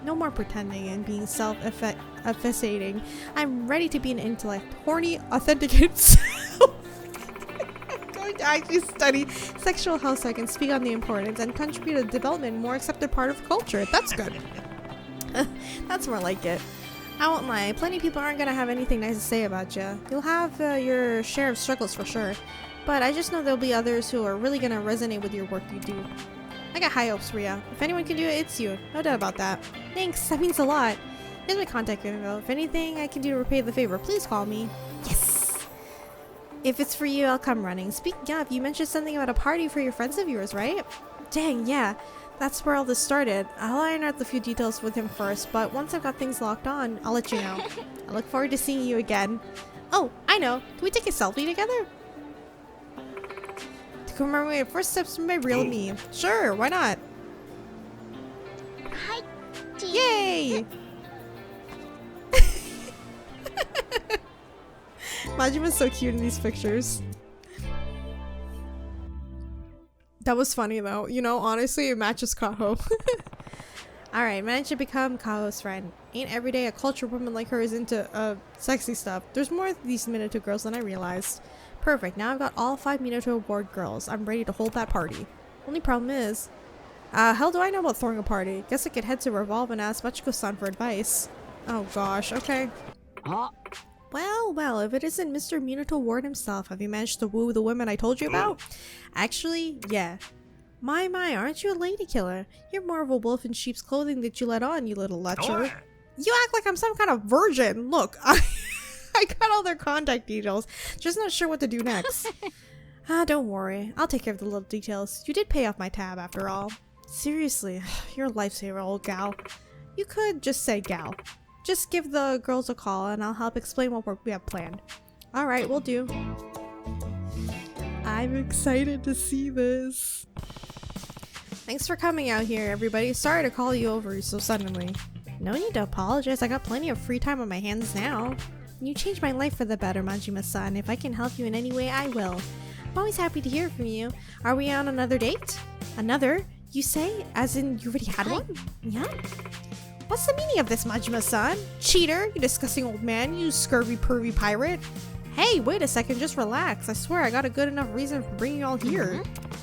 Speaker 1: No more pretending and being self-effacating. I'm ready to be an intellect. Horny, authenticated self. I'm going to actually study sexual health so I can speak on the importance and contribute to the development more accepted part of culture. That's good. That's more like it. I won't lie, plenty of people aren't going to have anything nice to say about you. You'll have your share of struggles for sure. But I just know there'll be others who are really going to resonate with your work you do. I got high hopes, Rhea. If anyone can do it, it's you. No doubt about that. Thanks, that means a lot. Here's my contact info. If anything I can do to repay the favor, please call me. Yes! If it's for you, I'll come running. Speaking of, you mentioned something about a party for your friends of yours, right? Dang, yeah. That's where all this started. I'll iron out the few details with him first, but once I've got things locked on, I'll let you know. I look forward to seeing you again. Oh, I know. Can we take a selfie together? To commemorate first steps from my real me. Sure, why not? Yay! Majima's so cute in these pictures. That was funny though. You know, honestly, it matches Kaho. Alright, managed to become Kaho's friend. Ain't every day a cultured woman like her is into sexy stuff. There's more of these Minato girls than I realized. Perfect, now I've got all 5 Minato board girls. I'm ready to hold that party. Only problem is, hell do I know about throwing a party? Guess I could head to Revolve and ask Machiko-san for advice. Oh gosh, okay. Well, if it isn't Mr. Minato Ward himself, have you managed to woo the women I told you about? Actually, yeah. My, aren't you a lady killer? You're more of a wolf in sheep's clothing that you let on, you little lecher. You act like I'm some kind of virgin. Look, I got all their contact details, just not sure what to do next. Don't worry. I'll take care of the little details. You did pay off my tab after all. Seriously, you're a lifesaver, old gal. You could just say gal. Just give the girls a call and I'll help explain what we have planned. Alright, we'll do. I'm excited to see this. Thanks for coming out here, everybody. Sorry to call you over so suddenly. No need to apologize. I got plenty of free time on my hands now. You changed my life for the better, Majima-san. If I can help you in any way, I will. I'm always happy to hear from you. Are we on another date? Another? You say? As in, you already had one? Yeah? What's the meaning of this, Majima-san? Cheater? You disgusting old man? You scurvy pervy pirate? Hey, wait a second, just relax. I swear I got a good enough reason for bringing you all here.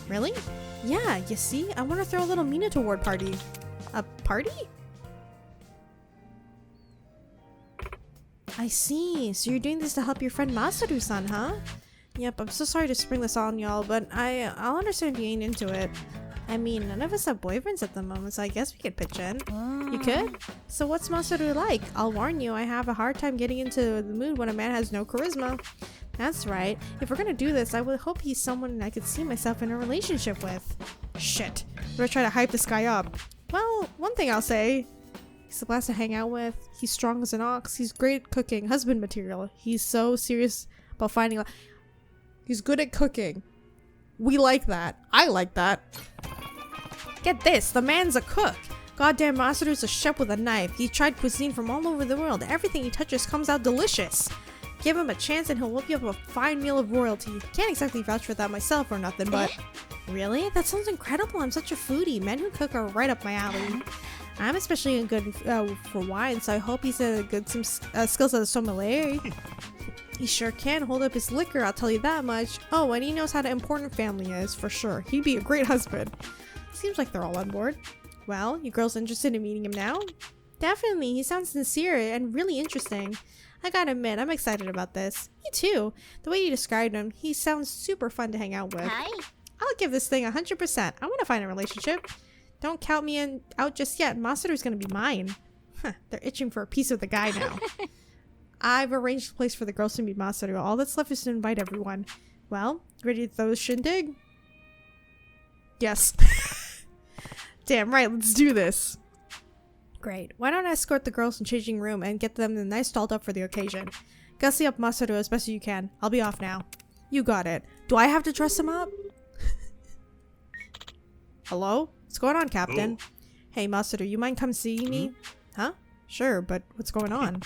Speaker 1: Really? Yeah, you see? I want to throw a little Minato Ward party. A party? I see. So you're doing this to help your friend Masaru-san, huh? Yep, I'm so sorry to spring this on y'all, but I'll understand if you ain't into it. I mean, none of us have boyfriends at the moment, so I guess we could pitch in. You could? So what's Masaru like? I'll warn you, I have a hard time getting into the mood when a man has no charisma. That's right. If we're gonna do this, I would hope he's someone I could see myself in a relationship with. Shit. I'm gonna try to hype this guy up. Well, one thing I'll say. He's a blast to hang out with. He's strong as an ox. He's great at cooking. Husband material. He's so serious about finding out. He's good at cooking. We like that. I like that. Get this, the man's a cook. Goddamn Masaru's a chef with a knife. He tried cuisine from all over the world. Everything he touches comes out delicious. Give him a chance and he'll whip you up a fine meal of royalty. Can't exactly vouch for that myself or nothing, but... Really? That sounds incredible. I'm such a foodie. Men who cook are right up my alley. I'm especially good for wine, so I hope he's good some skills as a sommelier. He sure can hold up his liquor, I'll tell you that much. Oh, and he knows how important family is, for sure. He'd be a great husband. Seems like they're all on board. Well, you girls interested in meeting him now? Definitely, he sounds sincere and really interesting. I gotta admit, I'm excited about this. Me too. The way you described him, he sounds super fun to hang out with. Hi. I'll give this thing 100%. I want to find a relationship. Don't count me out just yet. Masaru's gonna be mine. Huh, they're itching for a piece of the guy now. I've arranged a place for the girls to meet Masaru. All that's left is to invite everyone. Well, ready to throw the shindig? Yes. Damn right, let's do this. Great. Why don't I escort the girls in changing room and get them nice dolled up for the occasion? Gussy up Masaru as best as you can. I'll be off now. You got it. Do I have to dress him up? Hello? What's going on, Captain? Hey, Masaru, you mind come see me? Huh? Sure, but what's going on?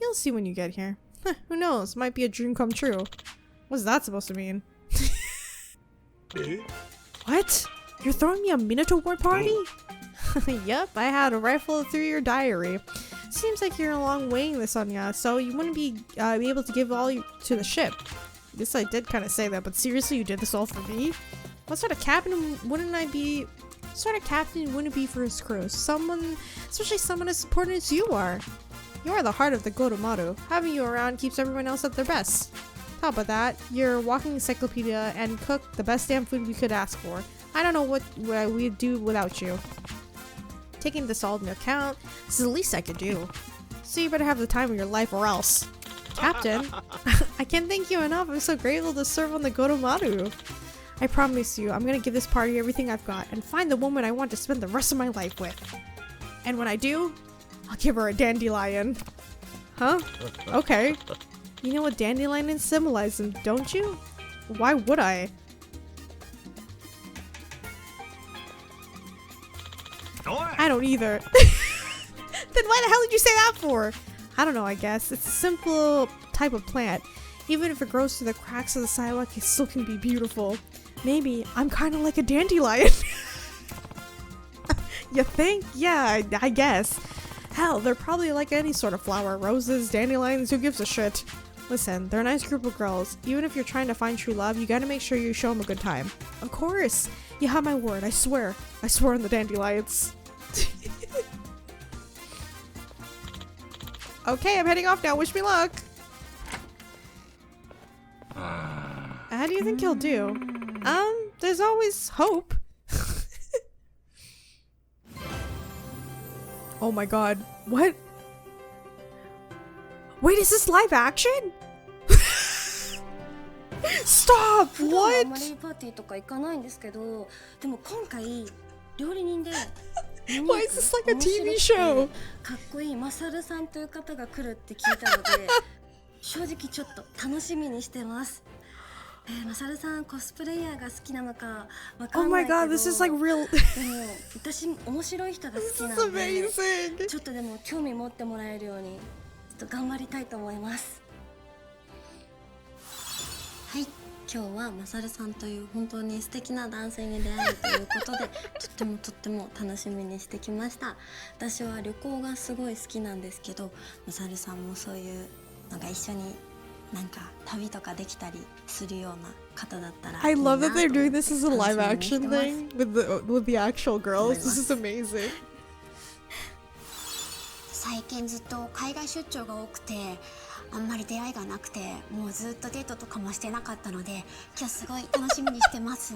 Speaker 1: You'll see when you get here. Who knows? Might be a dream come true. What's that supposed to mean? What? You're throwing me a Minato Ward party? Yep, I had a rifle through your diary. Seems like you're a long weighing this on ya, so you wouldn't be able to give all to the ship. Guess I did kind of say that, but seriously, you did this all for me? What sort of captain wouldn't I be? What sort of captain wouldn't it be for his crew? Someone, especially someone as important as you are. You are the heart of the Goro Maru. Having you around keeps everyone else at their best. Top of that, you're a walking encyclopedia and cook the best damn food we could ask for. I don't know what we'd do without you. Taking this all into account, this is the least I could do. So you better have the time of your life or else. Captain, I can't thank you enough. I'm so grateful to serve on the Goro Maru. I promise you, I'm gonna give this party everything I've got and find the woman I want to spend the rest of my life with. And when I do, I'll give her a dandelion. Huh? Okay. You know what dandelions symbolize, don't you? Why would I? I don't either. Then why the hell did you say that for? I don't know, I guess. It's a simple type of plant. Even if it grows through the cracks of the sidewalk, it still can be beautiful. Maybe I'm kind of like a dandelion. You think? Yeah, I guess. Hell, they're probably like any sort of flower. Roses, dandelions, who gives a shit? Listen, they're a nice group of girls. Even if you're trying to find true love, you gotta make sure you show them a good time. Of course! You have my word, I swear. I swear on the dandelions. Okay, I'm heading off now. Wish me luck. How do you think he'll do? There's always hope. Oh my god. What? Wait, is this live action? Stop! What? Why is this like a TV show?
Speaker 2: かっこいいマサルさんという方が来るって聞いたので、正直ちょっと楽しみにしてます。マサルさんコスプレイヤーが好きなのかわかんないけど。
Speaker 1: Oh my god, this is like real.
Speaker 2: でも私面白い人が好きなので、ちょっとでも興味持ってもらえるようにちょっと頑張りたいと思います。はい。今日はマサルさんという本当に素敵な男性に出会えるということでとっても楽しみにしてきました。私は旅行がすごい好きなんですけど、マサルさんもそういうのが一緒になんか旅とかできたりするような方だったらいいなと。
Speaker 1: I love that they're doing this as a live action thing with the actual girls. This is amazing.
Speaker 3: 最近ずっと海外出張が多くてあんまり出会いがなくて、もうずっとデートとかもしてなかったので、今日すごい楽しみにしてます。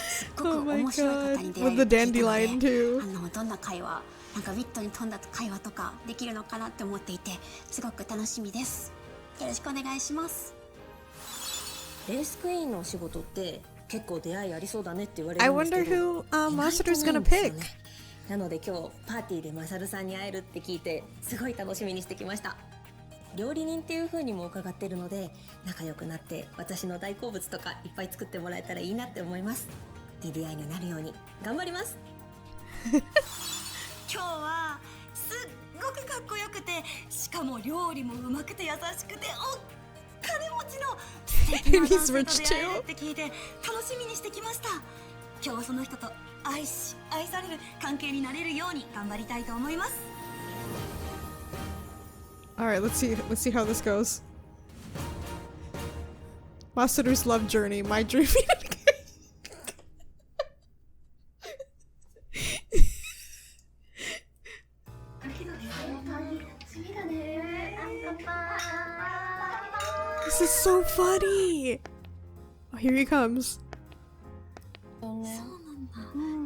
Speaker 3: すっごく面白い方に出会えるって聞いたので、どんな会話、なんかウィットに富んだ会話とかできるのかなって思っていて、すごく楽しみです。よろしくお願いします。
Speaker 2: レースクイーンのお仕事って結構出会いありそうだねって言われる
Speaker 1: I
Speaker 2: んですけ
Speaker 1: wonder
Speaker 2: ど、
Speaker 1: who Masaru's gonna pick.
Speaker 2: なので今日パーティーでマサルさんに会えるって聞いてすごい楽しみにしてきました。料理人っていう風にも伺ってるので、仲良くなって私の大好物とかいっぱい作ってもらえたらいいなって思います。いい出会いになるように頑張ります。
Speaker 3: 今日はすっごくかっこよくて、しかも料理もうまくて優しくてお金持ちの素敵な男性と出会えるって聞いて楽しみにしてきました。今日はその人と愛される関係になれるように頑張りたいと思います。
Speaker 1: Alright, let's see how this goes. Masaru's love journey, my dream. This is so funny. Oh, here he comes.
Speaker 2: そうなんだ。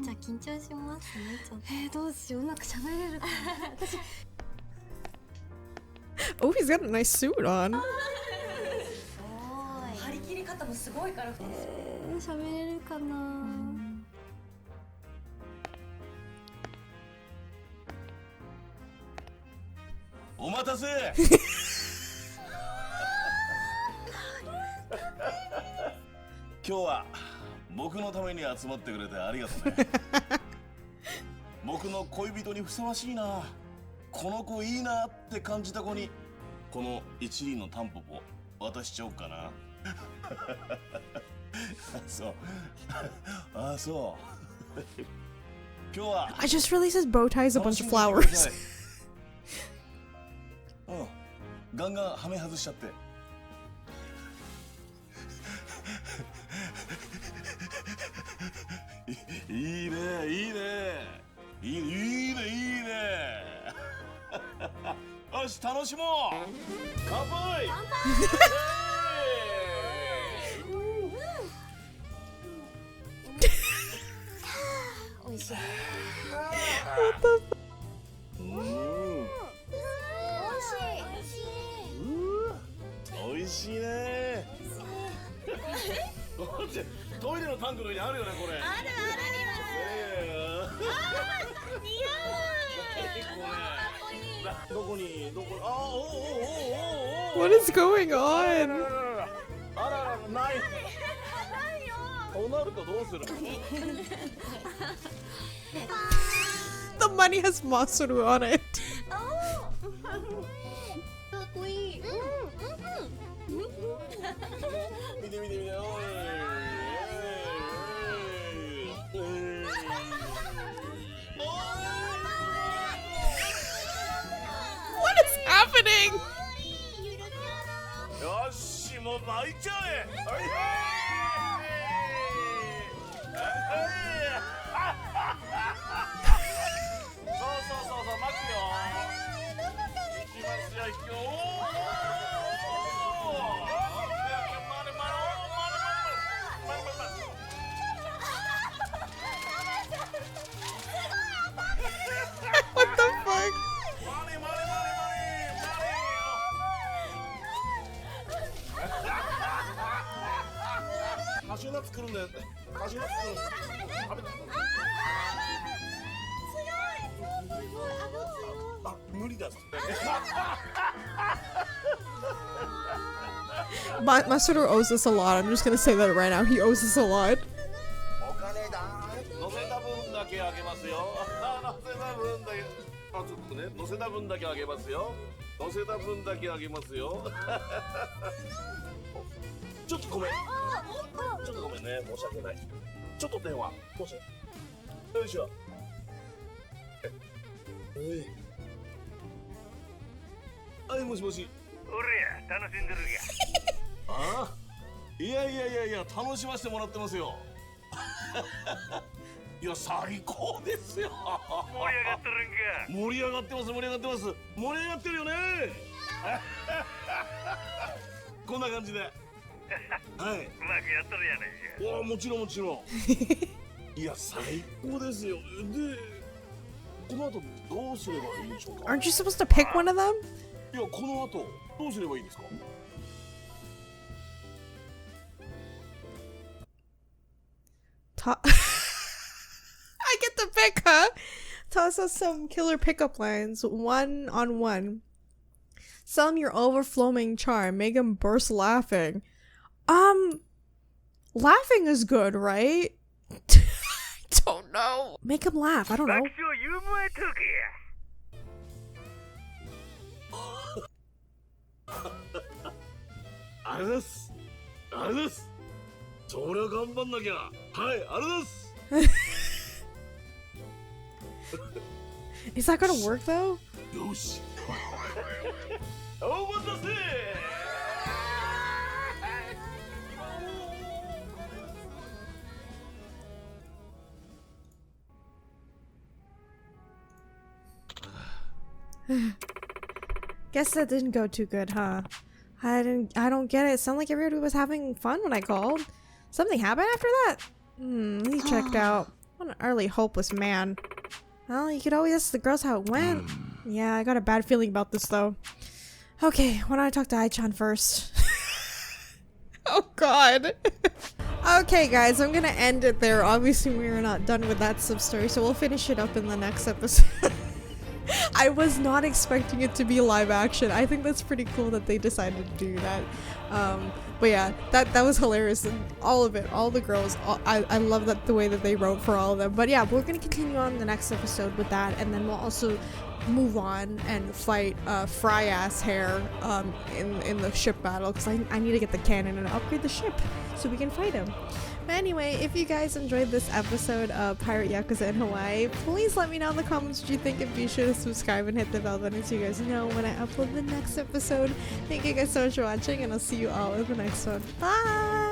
Speaker 2: じゃあ緊張しますね。ちょっとどうしよう、うまく喋れるかな。私
Speaker 1: Oh, he's got a nice suit on.
Speaker 2: 張り切り方もすごいから。喋れるかな。
Speaker 4: お待たせ。今日は僕のために集まってくれてありがとうね。僕の恋人にふさわしいな、この子いいなって感じた子にこの一輪のタンポポ渡しちゃおうかな。そうあ、そう今日は
Speaker 1: I just realized his bow tie is a bunch of flowers.
Speaker 4: ガンガンはめ外しちゃって。いいね、いいね、いいね、いいね、いいね。よし、楽しもう。乾杯。
Speaker 2: 美味しい。
Speaker 4: 美味しいね。トイレのタンクの上にあるよね、これ。あるある。どこにどこ、あ、おおおお。
Speaker 1: What is going on?
Speaker 4: あらら、ない。そうなるとどうするの？
Speaker 1: The money has Masaru on it.
Speaker 2: かっこいい。
Speaker 4: 見て見て見て。
Speaker 1: What is happening?
Speaker 4: よし、もう巻いちゃえ。無理だぞ。
Speaker 1: Masaru owes us a lot. I'm just gonna say that right now. He owes us a lot.
Speaker 4: お金だ。乗せた分だけあげますよ。乗せた分だけ。あ、ちょっとね、乗せた分だけあげますよ。乗せた分だけあげますよ。ちょっとごめん。ちょっとごめんね。申し訳ない。ちょっと電話。どうしよう。よいしょ。おい。はい、もしもし。
Speaker 5: 俺や楽しんでる
Speaker 4: ああ、いやいやいやいや、楽しませてもらってますよ。いや、最高ですよ。
Speaker 5: 盛り上がっとるんか。
Speaker 4: 盛り上がってます、盛り上がってます。盛り上がってるよね。こんな感じで。はい。
Speaker 5: うまくやっとるやないか。
Speaker 4: わあ、もちろんもちろん。いや、最高ですよ。で、この後どうすればいいでしょうか。
Speaker 1: Aren't you supposed to pick one of them?
Speaker 4: いや、この後どうすればいいですか。
Speaker 1: I get to pick, huh? Toss us some killer pickup lines, 1-on-1. Sell him your overflowing charm. Make him burst laughing. Laughing is good, right? I don't know. Make him laugh. I don't know.
Speaker 5: 爆笑ユーモアトークや。
Speaker 4: あれです。あれです。そりゃ頑張んなきゃ。はい、あれです。
Speaker 1: Is that gonna work though?
Speaker 4: よし。お待たせ。
Speaker 1: Guess that didn't go too good, huh? I don't get it. It sounded like everybody was having fun when I called. Something happened after that? He checked out. What an early hopeless man. Well, you could always ask the girls how it went. Yeah, I got a bad feeling about this though. Okay, why don't I talk to Ai-chan first? Oh god. Okay guys, I'm gonna end it there. Obviously we are not done with that sub-story, so we'll finish it up in the next episode. I was not expecting it to be live action. I think that's pretty cool that they decided to do that. But yeah, that was hilarious. And all of it, all the girls, I love that the way that they wrote for all of them. But yeah, we're gonna continue on the next episode with that, and then we'll also move on and fight Fry-ass Hair in the ship battle, because I need to get the cannon and upgrade the ship so we can fight him. But anyway, if you guys enjoyed this episode of Pirate Yakuza in Hawaii, please let me know in the comments what you think, and be sure to subscribe and hit the bell button so you guys know when I upload the next episode. Thank you guys so much for watching, and I'll see you all in the next one. Bye!